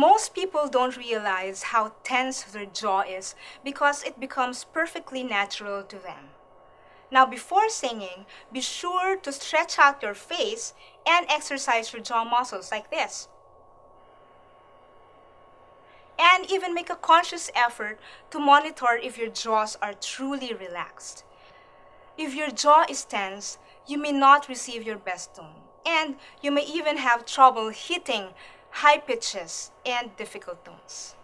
Most people don't realize how tense their jaw is because it becomes perfectly natural to them. Now, before singing, be sure to stretch out your face and exercise your jaw muscles like this. And even make a conscious effort to monitor if your jaws are truly relaxed. If your jaw is tense, you may not receive your best tone, and you may even have trouble hitting high pitches and difficult tones.